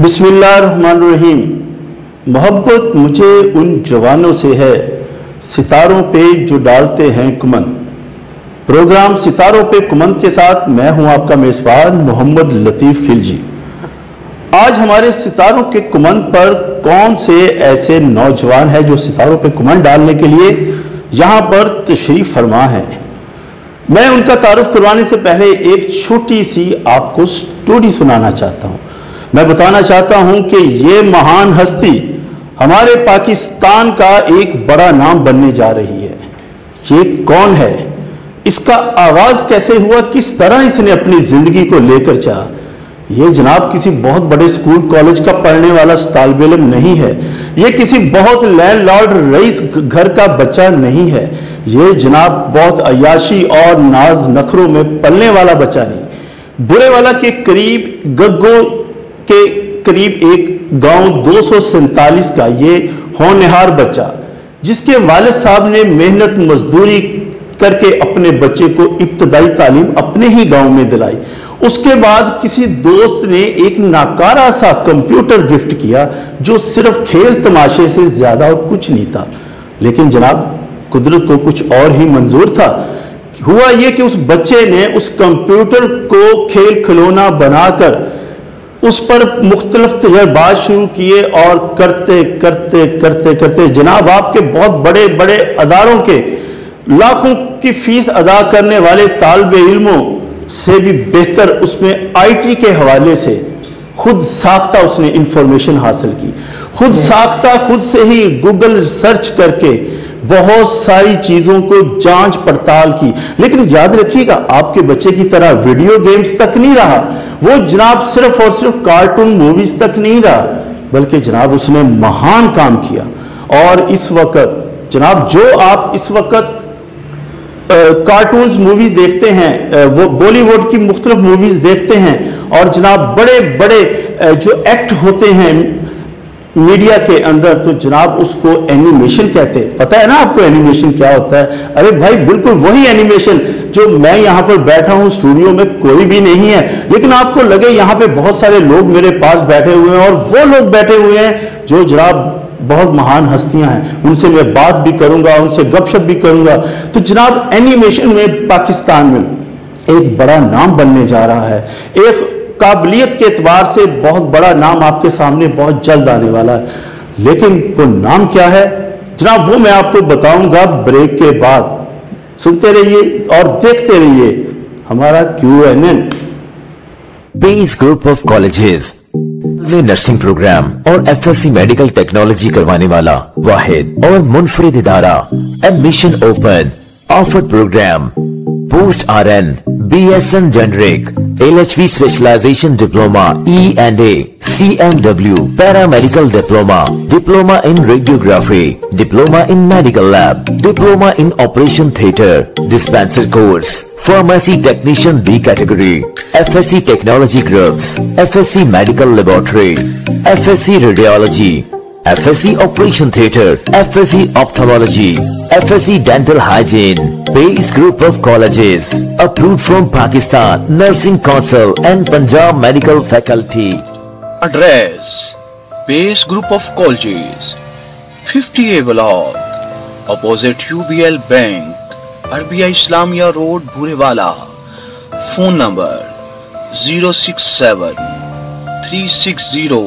बिस्मिल्लाहिर्रहमानिर्रहीम। मोहब्बत मुझे उन जवानों से है सितारों पे जो डालते हैं कुमन। प्रोग्राम सितारों पे कुमन के साथ मैं हूं आपका मेज़बान मोहम्मद लतीफ़ खिलजी। आज हमारे सितारों के कुमन पर कौन से ऐसे नौजवान हैं जो सितारों पे कुमन डालने के लिए यहाँ पर तशरीफ़ फरमा है। मैं उनका तारुफ करवाने से पहले एक छोटी सी आपको स्टोरी सुनाना चाहता हूँ। मैं बताना चाहता हूँ कि ये महान हस्ती हमारे पाकिस्तान का एक बड़ा नाम बनने जा रही है। ये कौन है, इसका आगाज़ कैसे हुआ, किस तरह इसने अपनी ज़िंदगी को लेकर चला। ये जनाब किसी बहुत बड़े स्कूल कॉलेज का पढ़ने वाला तालिब इल्म नहीं है। ये किसी बहुत लैंडलॉर्ड रईस घर का बच्चा नहीं है। ये जनाब बहुत अयाशी और नाज नखरों में पलने वाला बच्चा नहीं। बुरेवाला के करीब गग्गो के करीब एक गांव 247 का ये होनहार बच्चा, जिसके वालिद साहब ने मेहनत मजदूरी करके अपने बच्चे को इब्तदाई तालीम अपने ही गांव में दिलाई। उसके बाद किसी दोस्त ने एक नाकारा सा कंप्यूटर गिफ्ट किया जो सिर्फ खेल तमाशे से ज्यादा और कुछ नहीं था। लेकिन जनाब कुदरत को कुछ और ही मंजूर था। हुआ यह कि उस बच्चे ने उस कंप्यूटर को खेल खिलौना बनाकर उस पर मुख्तलिफ तजर्बात शुरू किए और करते करते करते करते जनाब आपके बहुत बड़े बड़े अदारों के लाखों की फीस अदा करने वाले तालिब इल्मों से भी बेहतर उसमें आईटी के हवाले से खुद साख्ता उसने इंफॉर्मेशन हासिल की। खुद साख्ता, खुद से ही गूगल सर्च करके बहुत सारी चीज़ों को जांच पड़ताल की। लेकिन याद रखिएगा, आपके बच्चे की तरह वीडियो गेम्स तक नहीं रहा वो जनाब, सिर्फ और सिर्फ कार्टून मूवीज तक नहीं रहा, बल्कि जनाब उसने महान काम किया। और इस वक्त जनाब जो आप इस वक्त कार्टून्स मूवी देखते हैं, वो बॉलीवुड की मुख्तलिफ मूवीज देखते हैं और जनाब बड़े बड़े जो एक्ट होते हैं मीडिया के अंदर, तो जनाब उसको एनिमेशन कहते हैं। पता है ना आपको एनिमेशन क्या होता है? अरे भाई बिल्कुल वही एनिमेशन जो मैं यहाँ पर बैठा हूँ, स्टूडियो में कोई भी नहीं है, लेकिन आपको लगे यहाँ पे बहुत सारे लोग मेरे पास बैठे हुए हैं और वो लोग बैठे हुए हैं जो जनाब बहुत महान हस्तियां हैं। उनसे मैं बात भी करूंगा, उनसे गपशप भी करूंगा। तो जनाब एनिमेशन में पाकिस्तान में एक बड़ा नाम बनने जा रहा है। एक काबिलियत के एतबार से बहुत बड़ा नाम आपके सामने बहुत जल्द आने वाला है। लेकिन वो नाम क्या है जनाब, वो मैं आपको बताऊंगा ब्रेक के बाद। सुनते रहिए और देखते रहिए हमारा QNN। Base group of colleges में नर्सिंग प्रोग्राम और FSC मेडिकल टेक्नोलॉजी करवाने वाला वाहिद और मुनफरिद इदारा। Admission open. Offer program post RN, BSN generic, LHV specialization diploma, E&A, CMW, paramedical diploma, diploma in radiography, diploma in medical lab, diploma in operation theatre, dispenser course, pharmacy technician B category, FSC technology groups, FSC medical laboratory, FSC radiology, FSC operation theatre, FSC ophthalmology, FSC dental hygiene. Base group of colleges approved from Pakistan Nursing Council and Punjab Medical Faculty. Address: Base Group of Colleges, 50A Block, opposite UBL Bank, RBI Islamia Road, Burewala. Phone number 067 360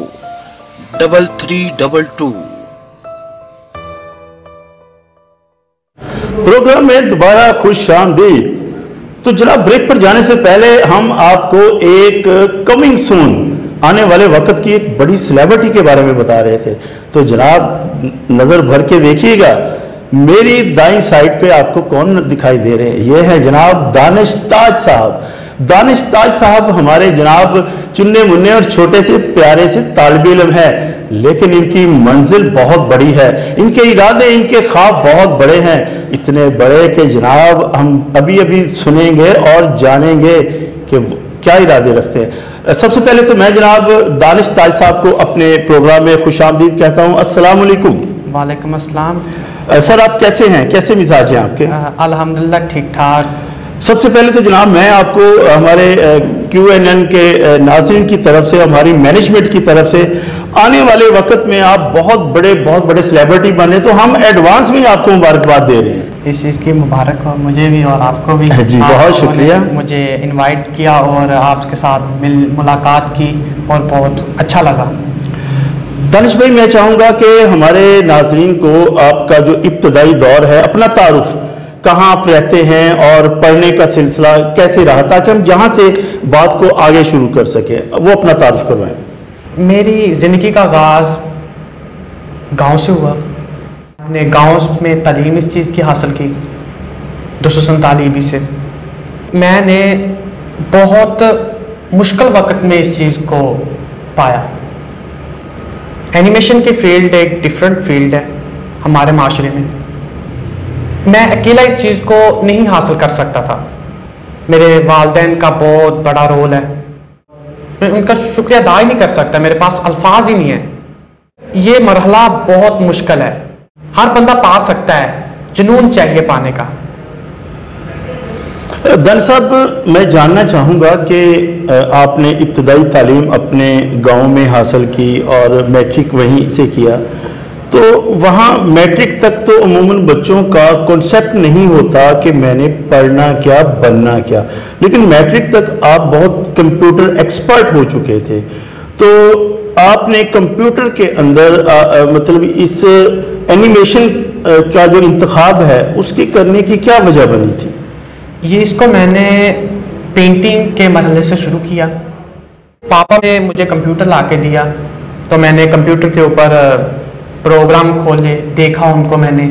3322। Programme में दोबारा खुश आमदीद। तो जनाब break पर जाने से पहले हम आपको एक कमिंग सून आने वाले वक्त की एक बड़ी सेलिब्रिटी के बारे में बता रहे थे। तो जनाब नजर भर के देखिएगा, मेरी दाईं साइड पे आपको कौन दिखाई दे रहे हैं? ये है जनाब दानिश ताज साहब। दानिश ताज साहब हमारे जनाब चुन्ने मुन्ने और छोटे से प्यारे से तालिब इल्म है, लेकिन इनकी मंजिल बहुत बड़ी है। इनके इरादे, इनके ख्वाब बहुत बड़े हैं, इतने बड़े कि जनाब हम अभी अभी सुनेंगे और जानेंगे कि क्या इरादे रखते हैं। सबसे पहले तो मैं जनाब दानिश ताज साहब को अपने प्रोग्राम में खुश आमदीद कहता हूँ। अस्सलाम वालेकुम। वालेकुम अस्सलाम। सर आप कैसे हैं, कैसे मिजाज हैं आपके? अल्हम्दुलिल्लाह ठीक ठाक। सबसे पहले तो जनाब मैं आपको हमारे QNN के नाज़रीन की तरफ से, हमारी मैनेजमेंट की तरफ से आने वाले वक्त में आप बहुत बड़े सेलिब्रिटी बने, तो हम एडवांस में आपको मुबारकबाद दे रहे हैं। इस चीज़ की मुबारक हो मुझे भी और आपको भी। जी बहुत शुक्रिया। मुझे इनवाइट किया और आपके साथ मुलाकात की और बहुत अच्छा लगा। दानिश भाई, मैं चाहूँगा कि हमारे नाजरीन को आपका जो इब्तदाई दौर है, अपना तारुफ, कहाँ आप रहते हैं और पढ़ने का सिलसिला कैसे रहा, ताकि हम यहाँ से बात को आगे शुरू कर सकें, वो अपना तारुफ करवाएं। मेरी ज़िंदगी का आगाज़ गांव से हुआ। मैंने गांव में तालीम इस चीज़ की हासिल की 247 से। मैंने बहुत मुश्किल वक्त में इस चीज़ को पाया। एनिमेशन की फील्ड एक डिफरेंट फील्ड है हमारे माशरे में। मैं अकेला इस चीज़ को नहीं हासिल कर सकता था, मेरे वालिदैन का बहुत बड़ा रोल है। मैं उनका शुक्रिया अदा ही नहीं कर सकता, मेरे पास अल्फाज ही नहीं है। ये मरहला बहुत मुश्किल है, हर बंदा पा सकता है, जुनून चाहिए पाने का। दन साहब, मैं जानना चाहूँगा कि आपने इब्तदाई तालीम अपने गांव में हासिल की और मैट्रिक वहीं से किया, तो वहाँ मैट्रिक तक तो अमूमन बच्चों का कॉन्सेप्ट नहीं होता कि मैंने पढ़ना क्या, बनना क्या, लेकिन मैट्रिक तक आप बहुत कंप्यूटर एक्सपर्ट हो चुके थे, तो आपने कंप्यूटर के अंदर मतलब इस एनिमेशन का जो इंतखाब है उसकी करने की क्या वजह बनी थी? ये इसको मैंने पेंटिंग के मरहले से शुरू किया। पापा ने मुझे कंप्यूटर ला के दिया, तो मैंने कंप्यूटर के ऊपर प्रोग्राम खोले, देखा उनको मैंने,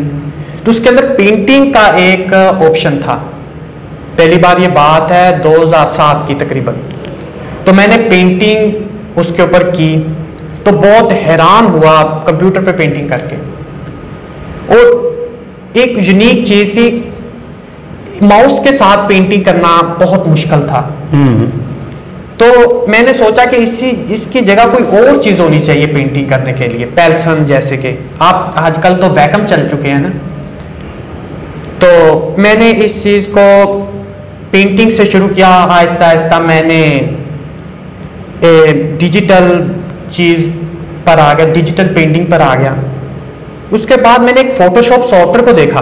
तो उसके अंदर पेंटिंग का एक ऑप्शन था। पहली बार ये बात है 2007 की तकरीबन। तो मैंने पेंटिंग उसके ऊपर की, तो बहुत हैरान हुआ कंप्यूटर पे पेंटिंग करके। और एक यूनिक चीज़ सी, माउस के साथ पेंटिंग करना बहुत मुश्किल था। तो मैंने सोचा कि इसकी जगह कोई और चीज़ होनी चाहिए पेंटिंग करने के लिए, पेंसिल जैसे कि आप आजकल तो वैक्यूम चल चुके हैं ना। तो मैंने इस चीज़ को पेंटिंग से शुरू किया, आहिस्ता आहिस्ता मैंने डिजिटल चीज़ पर आ गया, डिजिटल पेंटिंग पर आ गया। उसके बाद मैंने एक फोटोशॉप सॉफ्टवेयर को देखा,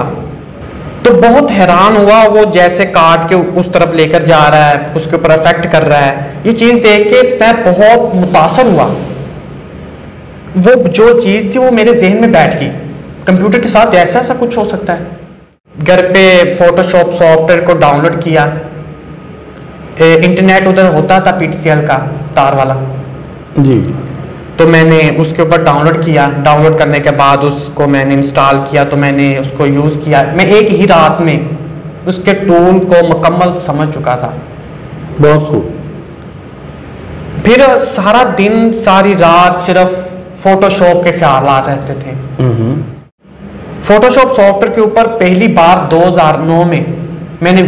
तो बहुत हैरान हुआ। वो जैसे काट के उस तरफ लेकर जा रहा है, उसके ऊपर इफेक्ट कर रहा है, ये चीज़ देख के मैं बहुत मुतासर हुआ। वो जो चीज़ थी वो मेरे जहन में बैठ गई, कंप्यूटर के साथ ऐसा ऐसा कुछ हो सकता है। घर पे फोटोशॉप सॉफ्टवेयर को डाउनलोड किया, इंटरनेट उधर होता था PTCL का तार वाला जी, तो मैंने उसके ऊपर डाउनलोड किया। डाउनलोड करने के बाद उसको मैंने इंस्टॉल किया, तो मैंने उसको यूज़ किया। मैं एक ही रात में उसके टूल को मुकम्मल समझ चुका था। बहुत खूब। फिर सारा दिन सारी रात सिर्फ फोटोशॉप के ख्यालात रहते थे। फोटोशॉप सॉफ्टवेयर के ऊपर पहली बार 2009 में मैंने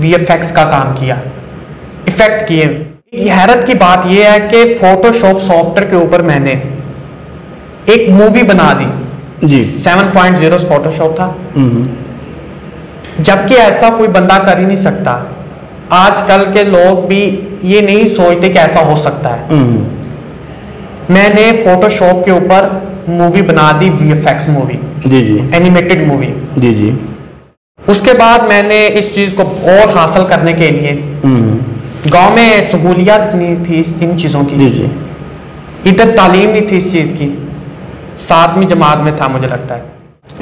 VFX का काम किया, इफेक्ट किए। हैरत की बात यह है कि फोटोशॉप सॉफ्टवेयर के ऊपर मैंने एक मूवी बना दी जी। 7.0 फोटोशॉप था, जबकि ऐसा कोई बंदा कर ही नहीं सकता। आजकल के लोग भी ये नहीं सोचते कि ऐसा हो सकता है। मैंने फोटोशॉप के ऊपर मूवी बना दी, VFX मूवी, जी जी, एनिमेटेड मूवी। जी जी। उसके बाद मैंने इस चीज़ को और हासिल करने के लिए, गांव में सहूलियत नहीं थी इन चीज़ों की, जी जी, इधर तालीम नहीं थी इस चीज़ की। 7वीं जमात में था मुझे लगता है,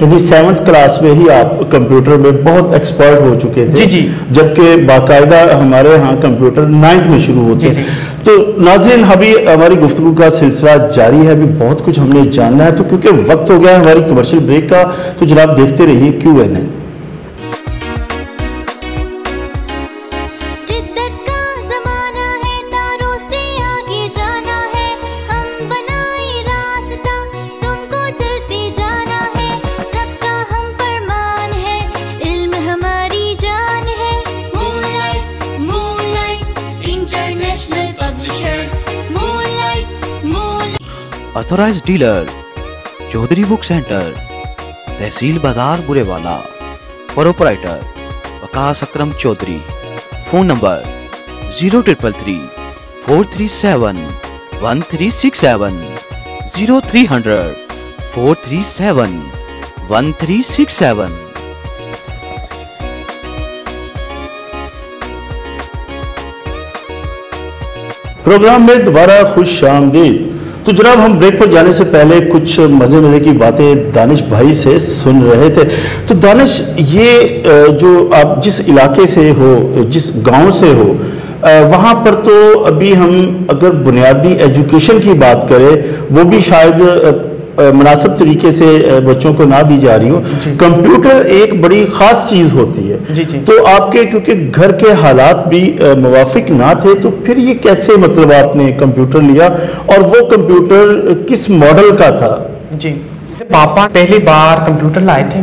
यानी 7th क्लास में ही आप कंप्यूटर में बहुत एक्सपर्ट हो चुके थे। जी जी। जबकि बाकायदा हमारे यहाँ कंप्यूटर 9th में शुरू होते हैं। तो नाज़रीन, अभी हमारी गुफ्तगू का सिलसिला जारी है, अभी बहुत कुछ हमने जानना है, तो क्योंकि वक्त हो गया है हमारी कमर्शियल ब्रेक का, तो जनाब देखते रहिए QNN। Authorised dealer Chaudhry book centre, तहसील बाजार Burewala, proprietor Waqas Akram Chaudhry. Phone number 0333-437-1367 0300-437-1367। Programme में दोबारा खुश आमदीद। तो जनाब, हम ब्रेक पर जाने से पहले कुछ मज़े की बातें दानिश भाई से सुन रहे थे। तो दानिश, ये जो आप जिस इलाके से हो, जिस गांव से हो, वहाँ पर तो अभी हम अगर बुनियादी एजुकेशन की बात करें, वो भी शायद मुनासिब तरीके से बच्चों को ना दी जा रही हो। कंप्यूटर एक बड़ी ख़ास चीज़ होती है। जी। तो आपके क्योंकि घर के हालात भी मुवाफिक ना थे, तो फिर ये कैसे मतलब आपने कंप्यूटर लिया, और वो कंप्यूटर किस मॉडल का था? जी, पापा पहली बार कंप्यूटर लाए थे,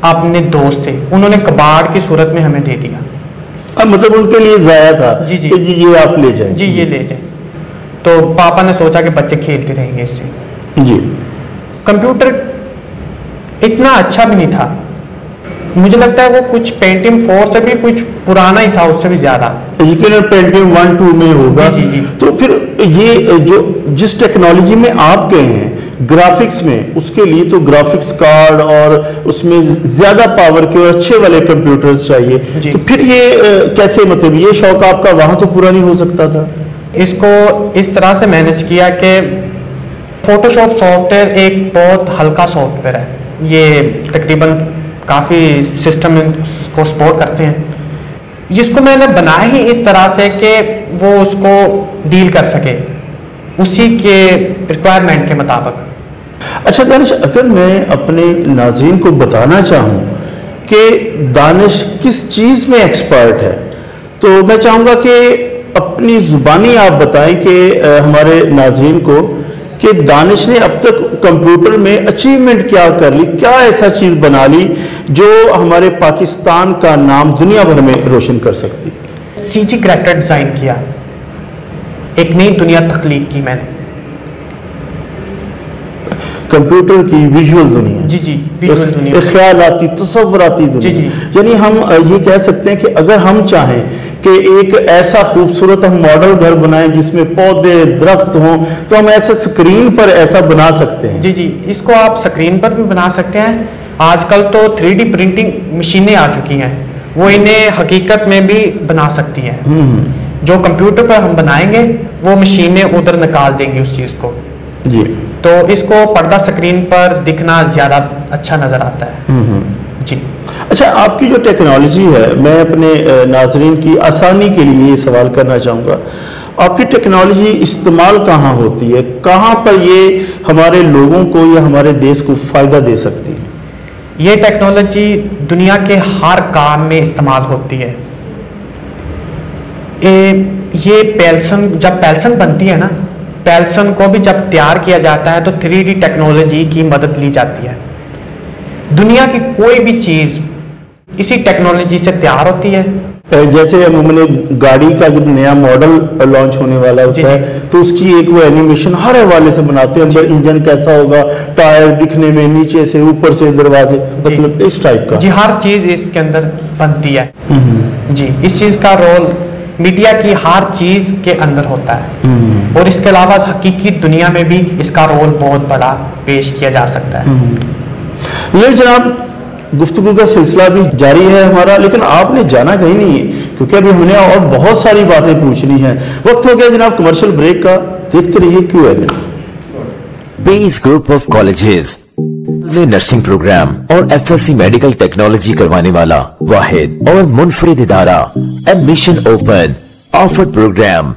अपने दोस्त थे, उन्होंने कबाड़ की सूरत में हमें दे दिया। मतलब उनके लिए ज़ाया था जी कि जी ये आप ले जाएं। जी, ये ले जाएं। तो पापा ने सोचा कि बच्चे खेलते रहेंगे इससे। जी। कंप्यूटर इतना अच्छा भी नहीं था, मुझे लगता है वो कुछ पेंटियम 4 से भी कुछ पुराना ही था, उससे भी ज्यादा। यकीनन पेंटियम 1-2 में होगा। जी। तो फिर ये जो जिस टेक्नोलॉजी में आप गए हैं ग्राफिक्स में, उसके लिए तो ग्राफिक्स कार्ड और उसमें ज्यादा पावर के और अच्छे वाले कंप्यूटर्स चाहिए। तो फिर ये कैसे, मतलब ये शौक आपका वहां तो पूरा नहीं हो सकता था? इसको इस तरह से मैनेज किया कि फोटोशॉप सॉफ्टवेयर एक बहुत हल्का सॉफ्टवेयर है, ये तकरीबन काफ़ी सिस्टम को सपोर्ट करते हैं, जिसको मैंने बनाया ही इस तरह से कि वो उसको डील कर सके उसी के रिक्वायरमेंट के मुताबिक। अच्छा दानिश, अगर मैं अपने नाज़रीन को बताना चाहूँ कि दानिश किस चीज़ में एक्सपर्ट है, तो मैं चाहूँगा कि अपनी ज़ुबानी आप बताएं कि हमारे नाज़रीन को कि दानिश ने अब तक कंप्यूटर में अचीवमेंट क्या कर ली, क्या ऐसा चीज़ बना ली जो हमारे पाकिस्तान का नाम दुनिया भर में रोशन कर सकती है। CG करैक्टर डिज़ाइन किया, एक नई दुनिया तख्लीक की मैंने, कंप्यूटर की विजुअल दुनिया। जी, विजुअल दुनिया, ख्यालाती तसव्वुराती दुनिया। जी। यानी हम ये कह सकते हैं कि अगर हम चाहें कि एक ऐसा खूबसूरत हम मॉडल घर बनाएं जिसमें पौधे दरख्त हों, तो हम ऐसे स्क्रीन पर ऐसा बना सकते हैं। जी, इसको आप स्क्रीन पर भी बना सकते हैं। आजकल तो 3D प्रिंटिंग मशीनें आ चुकी हैं, वो इन्हें हकीकत में भी बना सकती हैं। जो कंप्यूटर पर हम बनाएंगे वो मशीनें उधर निकाल देंगी उस चीज़ को। जी। तो इसको पर्दा स्क्रीन पर दिखना ज़्यादा अच्छा नज़र आता है। जी। अच्छा, आपकी जो टेक्नोलॉजी है, मैं अपने नाजरीन की आसानी के लिए ये सवाल करना चाहूँगा, आपकी टेक्नोलॉजी इस्तेमाल कहाँ होती है, कहाँ पर ये हमारे लोगों को या हमारे देश को फ़ायदा दे सकती है? ये टेक्नोलॉजी दुनिया के हर काम में इस्तेमाल होती है। ये पेल्सन, जब पेल्सन बनती है ना, पेल्सन को भी जब तैयार किया जाता है तो 3D टेक्नोलॉजी की मदद ली जाती है। दुनिया की कोई भी चीज़ इसी टेक्नोलॉजी से तैयार होती है। जैसे अमूमन गाड़ी का जब नया मॉडल लॉन्च होने वाला होता है तो उसकी एक वो एनिमेशन हर हवाले से बनाते हैं, अंदर इंजन कैसा होगा, टायर दिखने में, नीचे से ऊपर से दरवाजे, मतलब इस टाइप का। जी, हर चीज़ इसके अंदर बनती है। जी, इस चीज़ का रोल मीडिया की हर चीज़ के अंदर होता है, और इसके अलावा हकीकी दुनिया में भी इसका रोल बहुत बड़ा पेश किया जा सकता है। ये जनाब, गुफ्तगू का सिलसिला भी जारी है हमारा, लेकिन आपने जाना कहीं नहीं है क्योंकि अभी हमने और बहुत सारी बातें पूछनी है। वक्त हो गया जनाब कमर्शियल ब्रेक का, देखते रहिए Q&A। Base group of colleges में नर्सिंग प्रोग्राम और FSC मेडिकल टेक्नोलॉजी करवाने वाला वाहिद और मुनफरिद इदारा। Admission open. Offered program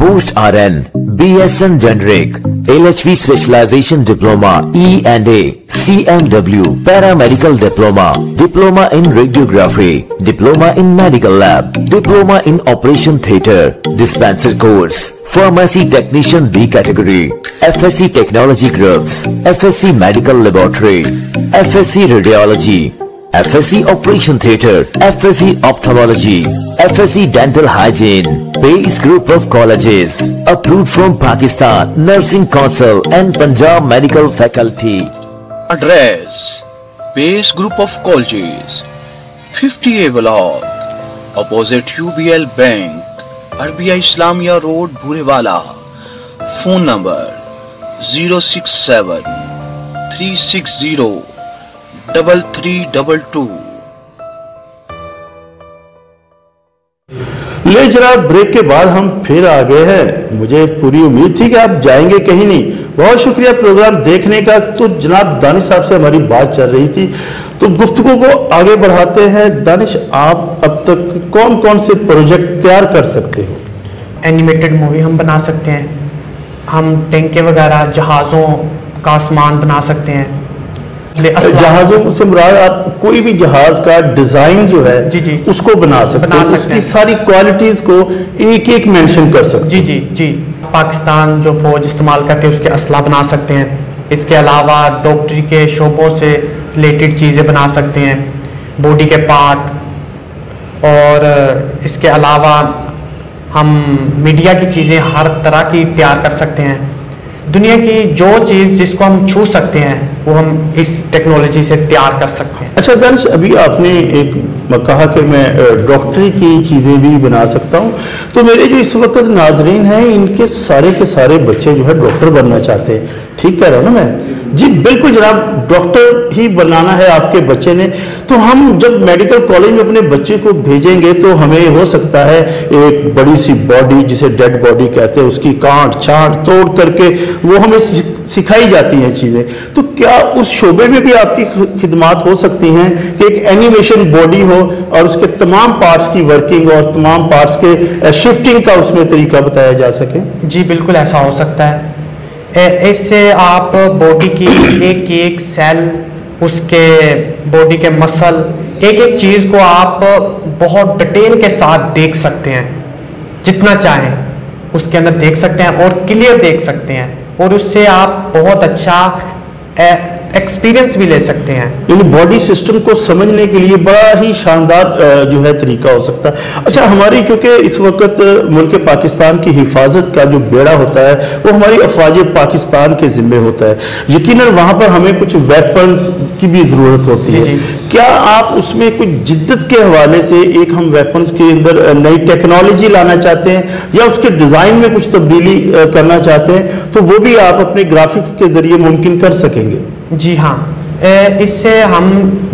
post RN, BSN Generic, LHV Specialization Diploma, E&A, CMW, Paramedical Diploma, Diploma in Radiography, Diploma in Medical Lab, Diploma in Operation Theatre, Dispenser Course, Pharmacy Technician B Category, FSC Technology Groups, FSC Medical Laboratory, FSC Radiology, FSC Operation Theatre, FSC Ophthalmology, FSC Dental Hygiene. Base Group of Colleges approved from Pakistan Nursing Council and Punjab Medical Faculty. Address: Base Group of Colleges, 50A Block, opposite UBL Bank, Arabia Islamia road Bhurewala. Phone number 067-360-3322। ले जरा break के बाद हम फिर आ गए हैं। मुझे पूरी उम्मीद थी कि आप जाएंगे कहीं नहीं। बहुत शुक्रिया प्रोग्राम देखने का। तो जनाब दानिश साहब से हमारी बात चल रही थी, तो गुफ्तगू को आगे बढ़ाते हैं। दानिश, आप अब तक कौन कौन से प्रोजेक्ट तैयार कर सकते हो? एनिमेटेड मूवी हम बना सकते हैं, हम टैंके वगैरह जहाज़ों का सामान बना सकते हैं। जहाज़ों से मुराद आप कोई भी जहाज का डिजाइन जो है जी जी उसको बना सकते हैं, उसकी सारी क्वालिटीज को एक एक मेंशन कर सकते हैं। जी जी जी। पाकिस्तान जो फौज इस्तेमाल करते हैं उसके असला बना सकते हैं। इसके अलावा डॉक्टरी के शोबों से रिलेटेड चीज़ें बना सकते हैं, बॉडी के पार्ट। और इसके अलावा हम मीडिया की चीज़ें हर तरह की तैयार कर सकते हैं। दुनिया की जो चीज़ जिसको हम छू सकते हैं वो हम इस टेक्नोलॉजी से तैयार कर सकते हैं। अच्छा दानिश, अभी आपने एक कहा कि मैं डॉक्टरी की चीज़ें भी बना सकता हूँ, तो मेरे जो इस वक्त नाजरीन हैं इनके सारे के सारे बच्चे जो है डॉक्टर बनना चाहते हैं। ठीक कह रहा हूँ ना मैं? जी बिल्कुल जनाब, डॉक्टर ही बनाना है आपके बच्चे ने। तो हम जब मेडिकल कॉलेज में अपने बच्चे को भेजेंगे तो हमें हो सकता है एक बड़ी सी बॉडी, जिसे डेड बॉडी कहते हैं, उसकी काट छांट तोड़ करके वो हमें सिखाई जाती हैं चीज़ें। तो क्या उस शोबे में भी आपकी खिदमात हो सकती हैं कि एक एनिमेशन बॉडी हो और उसके तमाम पार्ट्स की वर्किंग और तमाम पार्ट्स के शिफ्टिंग का उसमें तरीका बताया जा सके? जी बिल्कुल ऐसा हो सकता है। इससे आप बॉडी की एक एक सेल, उसके बॉडी के मसल, एक एक चीज़ को आप बहुत डिटेल के साथ देख सकते हैं। जितना चाहें उसके अंदर देख सकते हैं और क्लियर देख सकते हैं, और उससे आप बहुत अच्छा एक्सपीरियंस भी ले सकते हैं। यानी बॉडी सिस्टम को समझने के लिए बड़ा ही शानदार जो है तरीका हो सकता है। अच्छा, हमारी क्योंकि इस वक्त मुल्क पाकिस्तान की हिफाजत का जो बेड़ा होता है वो हमारी अफवाज पाकिस्तान के जिम्मे होता है। यकीनन वहाँ पर हमें कुछ वेपन्स की भी ज़रूरत होती है। क्या आप उसमें कुछ जिद्दत के हवाले से एक हम वेपन्स के अंदर नई टेक्नोलॉजी लाना चाहते हैं या उसके डिज़ाइन में कुछ तब्दीली करना चाहते हैं, तो वो भी आप अपने ग्राफिक्स के ज़रिए मुमकिन कर सकेंगे? जी हाँ, इससे हम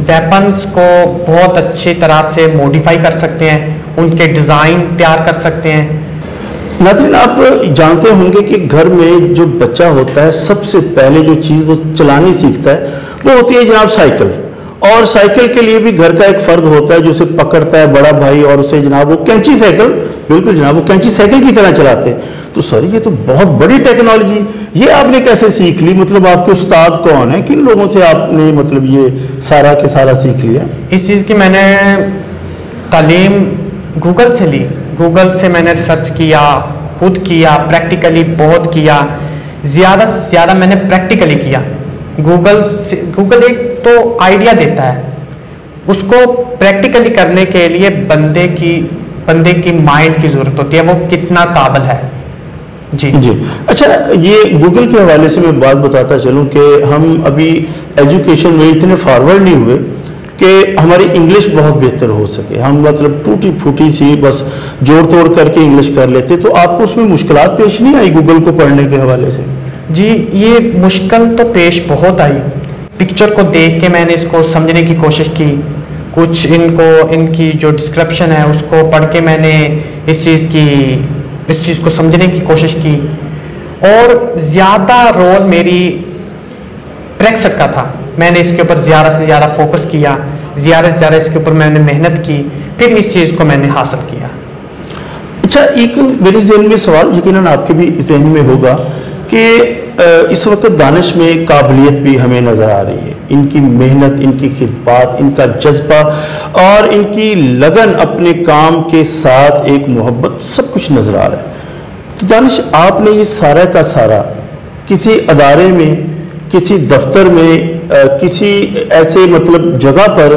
वेपन्स को बहुत अच्छी तरह से मॉडिफाई कर सकते हैं, उनके डिज़ाइन तैयार कर सकते हैं। नाज़रीन, आप जानते होंगे कि घर में जो बच्चा होता है सबसे पहले जो चीज़ वो चलानी सीखता है वो होती है जनाब साइकिल। और साइकिल के लिए भी घर का एक फर्द होता है जो उसे पकड़ता है, बड़ा भाई, और उसे जनाब वो कैंची साइकिल, बिल्कुल जनाब वो कैंची साइकिल की तरह चलाते हैं। तो सर ये तो बहुत बड़ी टेक्नोलॉजी, ये आपने कैसे सीख ली? मतलब आपके उस्ताद कौन है, किन लोगों से आपने मतलब ये सारा के सारा सीख लिया? इस चीज़ की मैंने तालीम गूगल से ली। गूगल से मैंने सर्च किया, खुद किया, प्रैक्टिकली बहुत किया, ज़्यादा से ज़्यादा मैंने प्रैक्टिकली किया। गूगल एक तो आइडिया देता है, उसको प्रैक्टिकली करने के लिए बंदे की माइंड की ज़रूरत होती है, वो कितना काबिल है। जी जी। अच्छा, ये गूगल के हवाले से मैं बात बताता चलूँ कि हम अभी एजुकेशन में इतने फॉरवर्ड नहीं हुए कि हमारी इंग्लिश बहुत बेहतर हो सके। हम मतलब टूटी फूटी सी बस जोड़ तोड़ करके इंग्लिश कर लेते। तो आपको उसमें मुश्किलात पेश नहीं आई गूगल को पढ़ने के हवाले से? जी, ये मुश्किल तो पेश बहुत आई। पिक्चर को देख के मैंने इसको समझने की कोशिश की, कुछ इनकी जो डिस्क्रिप्शन है उसको पढ़ के मैंने इस चीज़ को समझने की कोशिश की, और ज़्यादा रोल मेरी ब्रेक्सिट का था। मैंने इसके ऊपर ज़्यादा से ज़्यादा फोकस किया, ज़्यादा से ज़्यादा इसके ऊपर मैंने मेहनत की, फिर इस चीज़ को मैंने हासिल किया। अच्छा, एक मेरे जहन में सवाल यकीनन आपके भी जहन में होगा कि इस वक्त दानिश में काबिलियत भी हमें नज़र आ रही है। इनकी मेहनत, इनकी खिदमत, इनका जज्बा और इनकी लगन अपने काम के साथ एक मोहब्बत, सब कुछ नज़र आ रहा है। तो दानिश, आपने ये सारा का सारा किसी अदारे में, किसी दफ्तर में, किसी ऐसे मतलब जगह पर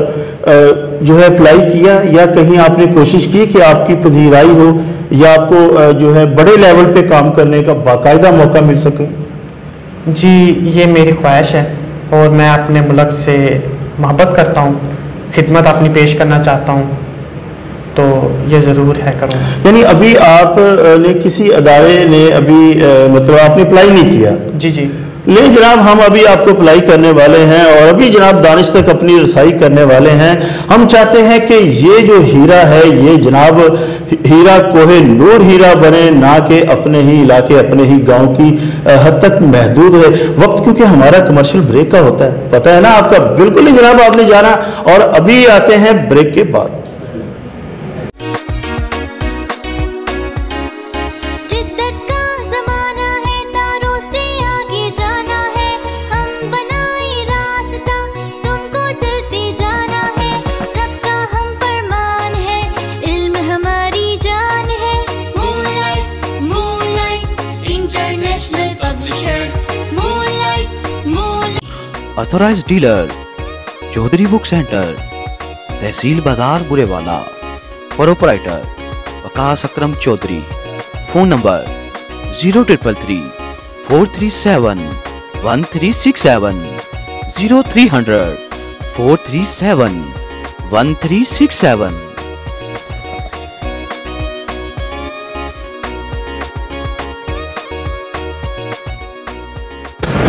जो है अप्लाई किया, या कहीं आपने कोशिश की कि आपकी पजीराई हो या आपको जो है बड़े लेवल पे काम करने का बाकायदा मौका मिल सके? जी, ये मेरी ख्वाहिश है और मैं अपने मुल्क से मोहब्बत करता हूँ, खिदमत अपनी पेश करना चाहता हूँ। तो ये ज़रूर है करूँगा। यानी अभी आप ने किसी अदारे ने अभी मतलब आपने अप्लाई नहीं किया? जी जी। लेकिन जनाब हम अभी आपको अप्लाई करने वाले हैं और अभी जनाब दानिश तक अपनी रसाई करने वाले हैं। हम चाहते हैं कि ये जो हीरा है ये जनाब हीरा कोहे नूर हीरा बने, ना कि अपने ही इलाके अपने ही गांव की हद तक महदूद रहे। वक्त क्योंकि हमारा कमर्शियल ब्रेक का होता है, पता है ना आपका? बिल्कुल ही जनाब आपने जाना। और अभी आते हैं ब्रेक के बाद। Authorised dealer Chaudhry book centre, तहसील बाजार Burewala. Proprietor Waqas Akram Chaudhry. Phone number 0333 437 1367 0300 437 1367।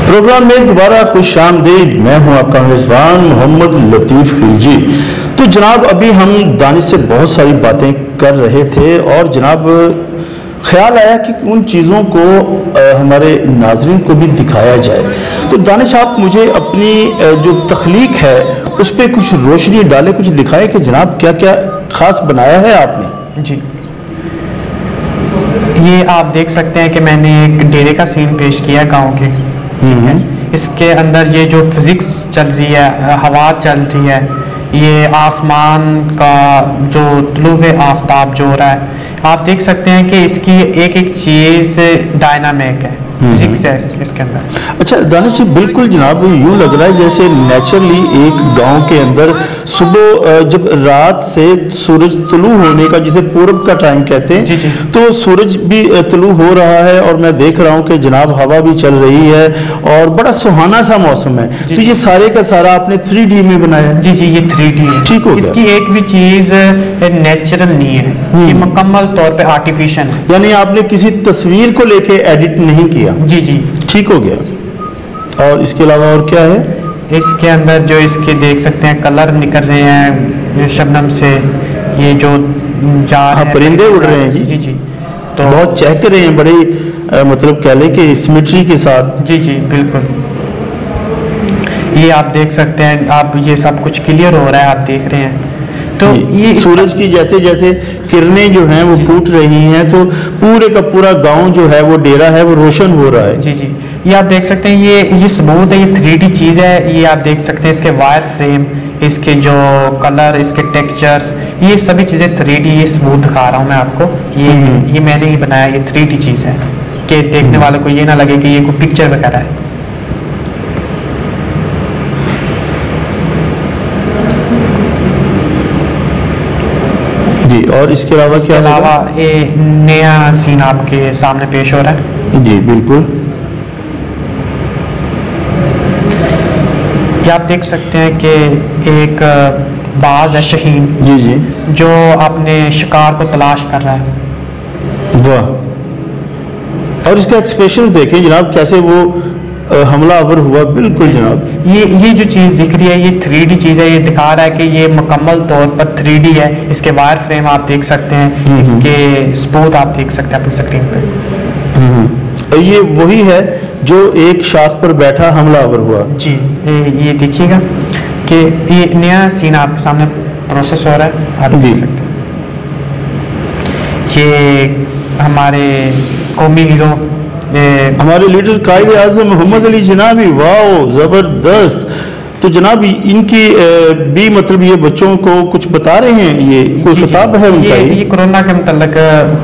Programme में दोबारा खुश आमदीद। मैं हूं आपका मेजबान मोहम्मद लतीफ़ खिलजी। तो जनाब अभी हम दानिश से बहुत सारी बातें कर रहे थे और जनाब ख्याल आया कि उन चीज़ों को हमारे नाजरीन को भी दिखाया जाए। तो दानिश आप मुझे अपनी जो तख्लीक है उस पर कुछ रोशनी डालें, कुछ दिखाएं कि जनाब क्या क्या ख़ास बनाया है आपने। जी, ये आप देख सकते हैं कि मैंने एक डेरे का सीन पेश किया गांव के। इसके अंदर ये जो फिज़िक्स चल रही है, हवा चल रही है, ये आसमान का जो तुलूए आफताब जो हो रहा है, आप देख सकते हैं कि इसकी एक एक चीज़ डायनामिक है, फिजिक्स है इसके अंदर। अच्छा दानिश जी, बिल्कुल जनाब यूँ लग रहा है जैसे नेचुरली एक गांव के अंदर सुबह जब रात से सूरज तुलू होने का, जिसे पूरब का टाइम कहते हैं, जी जी। तो सूरज भी तुलू हो रहा है और मैं देख रहा हूँ कि जनाब हवा भी चल रही है और बड़ा सुहाना सा मौसम है। तो ये सारे का सारा आपने 3D में बनाया है? जी जी, ये 3D है। ठीक हो गया। इसकी एक भी चीज़ नेचुरल नहीं है, ये मुकम्मल तौर पे आर्टिफिशियल है। यानी आपने किसी तस्वीर को लेके एडिट नहीं किया? जी जी, ठीक हो गया। और इसके अलावा और क्या है इसके अंदर? जो इसके देख सकते हैं कलर निकल रहे हैं शबनम से, ये जो जा हाँ, परिंदे उड़ रहे हैं। जी जी जी। तो बहुत चहक रहे हैं, बड़े मतलब कह लें कि सिमेट्री के साथ। जी जी बिल्कुल। ये आप देख सकते हैं, आप ये सब कुछ क्लियर हो रहा है, आप देख रहे हैं। तो ये सूरज की जैसे जैसे किरणें जो हैं वो फूट रही हैं, तो पूरे का पूरा गांव जो है वो डेरा है वो रोशन हो रहा है। जी जी, ये आप देख सकते हैं, ये सबूत है, ये 3D चीज़ है। ये आप देख सकते हैं, इसके वायर फ्रेम, इसके जो कलर, इसके टेक्सचर्स, ये सभी चीज़ें 3D, ये सबूत दिखा रहा हूँ मैं आपको। ये मैंने ही बनाया, ये 3D चीज़ है कि देखने वालों को ये ना लगे कि ये कोई पिक्चर वगैरह है। जी, और इसके अलावा क्या? इसके अलावा ये नया सीन आपके सामने पेश हो रहा है। जी बिल्कुल। ये आप देख सकते हैं कि एक बाज है शहीन, जी जी, जो अपने शिकार को तलाश कर रहा है। वाह। और इसके एक्सप्रेशन देखें जनाब, कैसे वो हमलावर हुआ। बिल्कुल जनाब, ये जो चीज़ दिख रही है ये 3D चीज़ है। ये दिखा रहा है कि ये मुकम्मल तौर पर 3D है। इसके वायर फ्रेम आप देख सकते हैं, इसके सबूत आप देख सकते हैं अपनी स्क्रीन पे। ये वही है जो एक शाख पर बैठा हमलावर हुआ। जी, ये देखिएगा कि ये नया सीन आपके सामने प्रोसेस हो रहा है, आप देख सकते हैं। ये हमारे कौमी हीरो, हमारे लीडर कायद आज़म मोहम्मद अली जनाबी, वाह ज़बरदस्त। तो जनाब इनकी भी मतलब ये बच्चों को कुछ बता रहे हैं, ये कोई खिताब है उनका? ये कोरोना के मतलब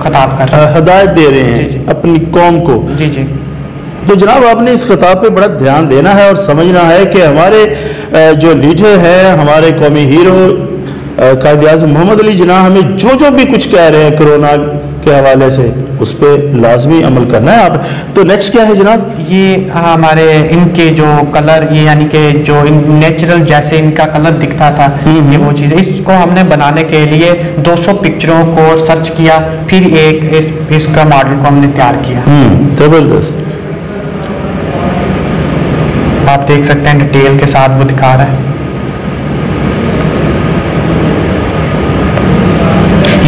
खिताब कर रहे हैं, हदायत दे रहे हैं जी। अपनी कौम को। जी जी। तो जनाब आपने इस खिताब पे बड़ा ध्यान देना है और समझना है कि हमारे जो लीडर है, हमारे कौमी हीरो कायद आज़म मोहम्मद अली जिन्ना हमें जो भी कुछ कह रहे हैं कोरोना के हवाले से उस पर लाजमी अमल करना है आप। तो नेक्स्ट क्या है जनाब? ये हमारे इनके जो कलर, ये यानी कि जो नेचुरल जैसे इनका कलर दिखता था, ये वो चीज़, इसको हमने बनाने के लिए 200 पिक्चरों को सर्च किया, फिर एक इसका मॉडल को हमने तैयार किया। जबरदस्त। आप देख सकते हैं डिटेल के साथ वो दिखा रहा है।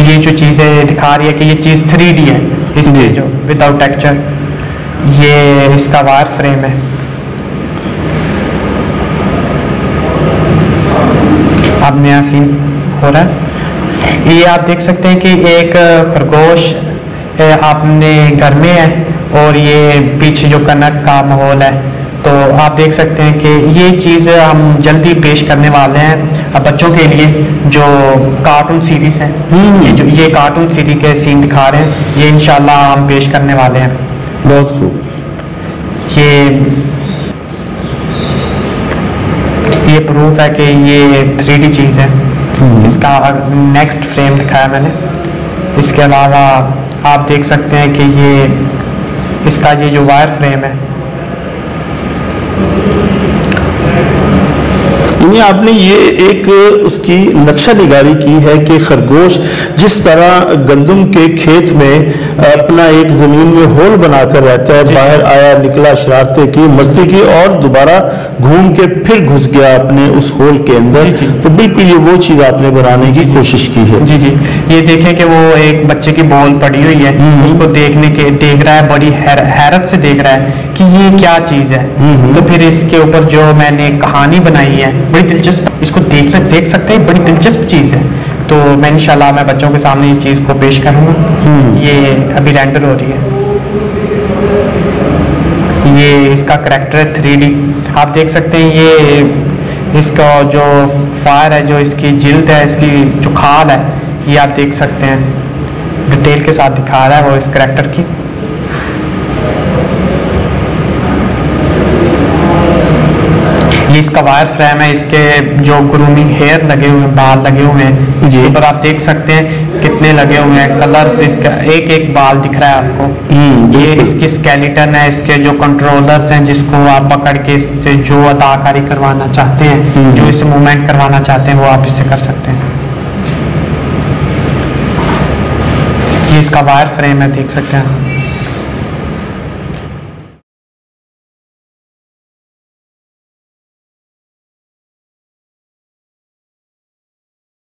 ये जो चीज़ें दिखा रही है कि ये चीज़ 3D है, इसलिए जो विदाउट टेक्सचर, ये इसका वायर फ्रेम है। अब नया सीन हो रहा है। ये आप देख सकते हैं कि एक खरगोश आपने घर में है और ये पीछे जो कनक का माहौल है, तो आप देख सकते हैं कि ये चीज़ हम जल्दी पेश करने वाले हैं अब बच्चों के लिए, जो कार्टून सीरीज है। ये कार्टून सीरीज के सीन दिखा रहे हैं, ये इंशाल्लाह हम पेश करने वाले हैं। बहुत खूब। ये प्रूफ है कि ये 3D चीज़ है। इसका नेक्स्ट फ्रेम दिखाया मैंने। इसके अलावा आप देख सकते हैं कि इसका ये जो वायर फ्रेम है, यानी आपने ये एक उसकी नक्शा निगारी की है कि खरगोश जिस तरह गंदम के खेत में अपना एक जमीन में होल बनाकर रहता है, बाहर आया निकला, शरारतें की, मस्ती की और दोबारा घूम के फिर घुस गया अपने उस होल के अंदर, तो बिल्कुल ये वो चीज आपने बनाने की कोशिश की है। जी जी, ये देखें कि वो एक बच्चे की बॉल पड़ी हुई है, उसको देख रहा है, बड़ी हैरत से देख रहा है कि ये क्या चीज है। तो फिर इसके ऊपर जो मैंने कहानी बनाई है बड़ी दिलचस्प, इसको देख सकते हैं, बड़ी दिलचस्प चीज़ है। तो मैं इंशाल्लाह मैं बच्चों के सामने ये चीज़ को पेश करूँगा। ये अभी रेंडर हो रही है। ये इसका करैक्टर है 3D, आप देख सकते हैं। ये इसका जो फायर है, जो इसकी जिल्द है, इसकी जो खाल है, ये आप देख सकते हैं डिटेल के साथ दिखा रहा है वो इस करैक्टर की। ये इसका वायर फ्रेम है, इसके जो ग्रूमिंग हेयर लगे हुए हैं, बाल लगे हुए हैं, इसके ऊपर आप देख सकते हैं कितने लगे हुए हैं कलर्स, इसका एक एक बाल दिख रहा है आपको। ये इसकी स्केलेटन है, इसके जो कंट्रोलर्स हैं, जिसको आप पकड़ के इससे जो अदाकारी करवाना चाहते हैं, जो इसे मूवमेंट करवाना चाहते हैं, वो आप इससे कर सकते हैं। ये इसका वायर फ्रेम है, देख सकते हैं।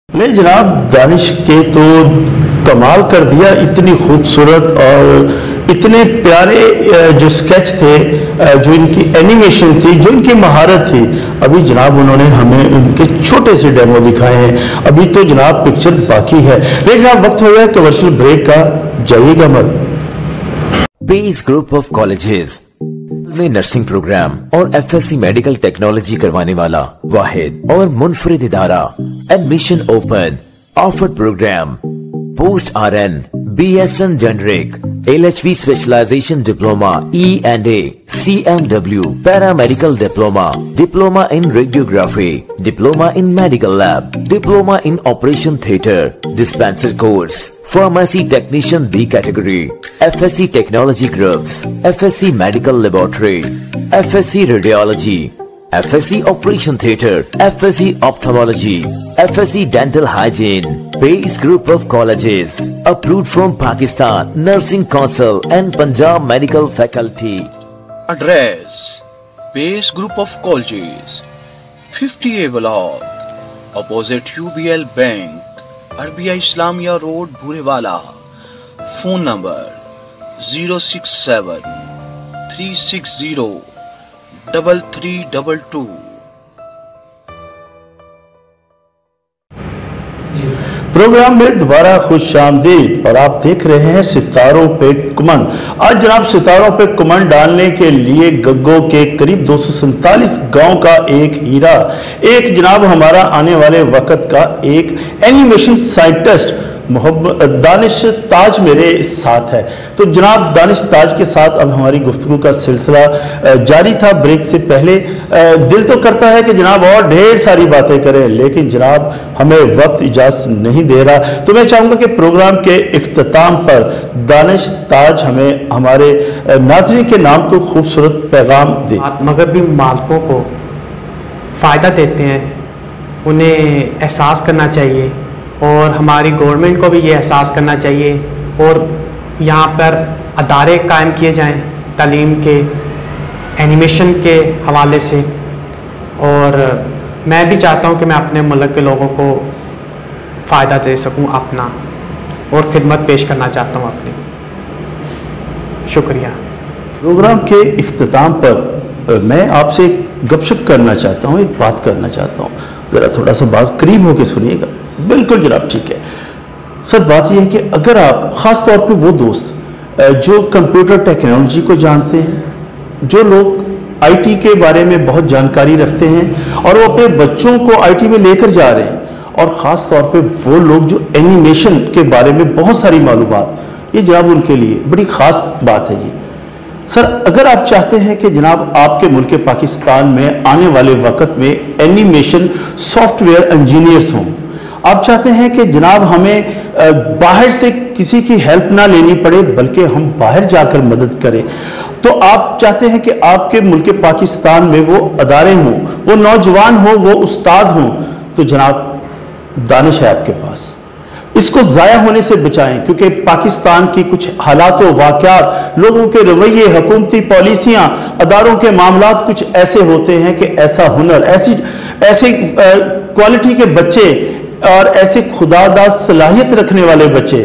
नहीं जनाब, दानिश के तो कमाल कर दिया, इतनी खूबसूरत और इतने प्यारे जो स्केच थे, जो इनकी एनिमेशन थी, जो इनकी महारत थी, अभी जनाब उन्होंने हमें उनके छोटे से डेमो दिखाए हैं। अभी तो जनाब पिक्चर बाकी है। लेकिन जनाब वक्त हो गया कमर्शियल ब्रेक का, जाइएगा मत। पेस ग्रुप ऑफ कॉलेजेस में नर्सिंग प्रोग्राम और FSC मेडिकल टेक्नोलॉजी करवाने वाला वाहिद और मुनफरिद इदारा। Admission open. Offered program post RN, BSN generic, LHV specialization diploma, E&A, CMW, paramedical diploma, diploma in radiography, diploma in medical lab, diploma in operation theatre, dispenser course, Pharmacy Technician B category, FSC Technology Groups, FSC Medical Laboratory, FSC Radiology, FSC Operation Theatre, FSC Ophthalmology, FSC Dental Hygiene. Pace Group of Colleges, approved from Pakistan Nursing Council and Punjab Medical Faculty. Address: Pace Group of Colleges, 50A Block, opposite UBL Bank, RBI Islamia Road, Bhurevala. Phone number 067 360 3322. Programme में दोबारा खुश आमदीद, और आप देख रहे हैं सितारों पे कुमन। आज जनाब सितारों पे कुमन डालने के लिए गग्गो के करीब 247 गांव का एक हीरा, एक जनाब हमारा आने वाले वक्त का एक एनिमेशन साइंटिस्ट मोहम्मद दानिश ताज मेरे साथ है। तो जनाब दानिश ताज के साथ अब हमारी गुफ्तगू का सिलसिला जारी था। ब्रेक से पहले दिल तो करता है कि जनाब और ढेर सारी बातें करें, लेकिन जनाब हमें वक्त इजाज़त नहीं दे रहा। तो मैं चाहूँगा कि प्रोग्राम के इख्तिताम पर दानिश ताज हमें हमारे नाज़रीन के नाम को खूबसूरत पैगाम दे। मगरबी मालिकों को फ़ायदा देते हैं, उन्हें एहसास करना चाहिए और हमारी गवर्नमेंट को भी ये एहसास करना चाहिए और यहाँ पर अदारे कायम किए जाएं तालीम के, एनिमेशन के हवाले से। और मैं भी चाहता हूँ कि मैं अपने मुल्क के लोगों को फ़ायदा दे सकूँ अपना, और खिदमत पेश करना चाहता हूँ अपनी। शुक्रिया। प्रोग्राम के इख्तिताम पर मैं आपसे गपशप करना चाहता हूँ, एक बात करना चाहता हूँ, ज़रा थोड़ा सा बात करीब होकर सुनिएगा। बिल्कुल जनाब, ठीक है सर। बात यह है कि अगर आप ख़ास तौर पे वो दोस्त जो कंप्यूटर टेक्नोलॉजी को जानते हैं, जो लोग आईटी के बारे में बहुत जानकारी रखते हैं और वो अपने बच्चों को आईटी में लेकर जा रहे हैं, और ख़ास तौर पे वो लोग जो एनिमेशन के बारे में बहुत सारी मालूमात, ये जनाब उनके लिए बड़ी ख़ास बात है ये। सर अगर आप चाहते हैं कि जनाब आपके मुल्क पाकिस्तान में आने वाले वक्त में एनिमेशन सॉफ्टवेयर इंजीनियर्स हों, आप चाहते हैं कि जनाब हमें बाहर से किसी की हेल्प ना लेनी पड़े बल्कि हम बाहर जाकर मदद करें, तो आप चाहते हैं कि आपके मुल्क पाकिस्तान में वो अदारे हों, वो नौजवान हों, वो उस्ताद हों, तो जनाब दानिश है आपके पास। इसको ज़ाया होने से बचाएं, क्योंकि पाकिस्तान की कुछ हालात व वाक़यात, लोगों के रवैये, हुकूमती पॉलिसियाँ, अदारों के मामलात कुछ ऐसे होते हैं कि ऐसा हुनर, ऐसी क्वालिटी के बच्चे और ऐसे खुदादाद सलाहियत रखने वाले बच्चे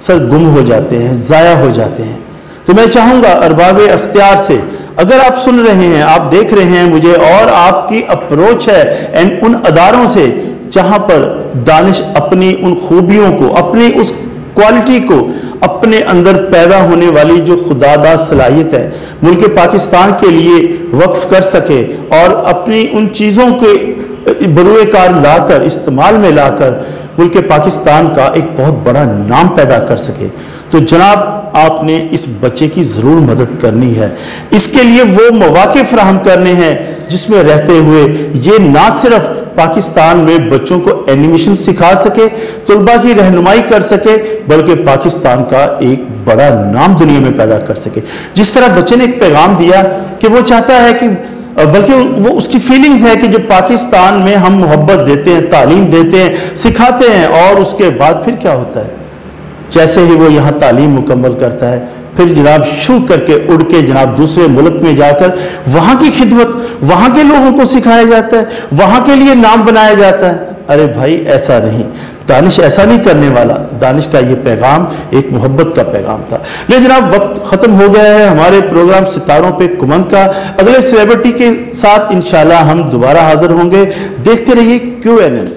सर गुम हो जाते हैं, ज़ाया हो जाते हैं। तो मैं चाहूँगा अरबाब अख्तियार से, अगर आप सुन रहे हैं, आप देख रहे हैं मुझे, और आपकी अप्रोच है एंड उन अदारों से जहाँ पर दानिश अपनी उन खूबियों को, अपनी उस क्वालिटी को, अपने अंदर पैदा होने वाली जो खुदादाद सलाहियत है मुल्क पाकिस्तान के लिए वक्फ कर सके और अपनी उन चीज़ों के बरूए कार लाकर, इस्तेमाल में लाकर मुल्क पाकिस्तान का एक बहुत बड़ा नाम पैदा कर सके, तो जनाब आपने इस बच्चे की ज़रूर मदद करनी है। इसके लिए वो मौके फराहम करने हैं जिसमें रहते हुए ये ना सिर्फ पाकिस्तान में बच्चों को एनिमेशन सिखा सके, तुलबा की रहनुमाई कर सके, बल्कि पाकिस्तान का एक बड़ा नाम दुनिया में पैदा कर सके। जिस तरह बच्चे ने एक पैगाम दिया कि वो चाहता है कि, बल्कि वो उसकी फीलिंग्स है कि जो पाकिस्तान में हम मोहब्बत देते हैं, तालीम देते हैं, सिखाते हैं, और उसके बाद फिर क्या होता है, जैसे ही वो यहाँ तालीम मुकम्मल करता है फिर जनाब शू करके उड़ के जनाब दूसरे मुल्क में जाकर वहाँ की खिदमत, वहाँ के लोगों को सिखाया जाता है, वहाँ के लिए नाम बनाया जाता है। अरे भाई ऐसा नहीं, दानिश ऐसा नहीं करने वाला। दानिश का ये पैगाम एक मोहब्बत का पैगाम था। लेकिन जनाब वक्त ख़त्म हो गया है हमारे प्रोग्राम सितारों पे कुमन का। अगले सेलिब्रिटी के साथ इंशाल्लाह हम दोबारा हाजिर होंगे। देखते रहिए QNN।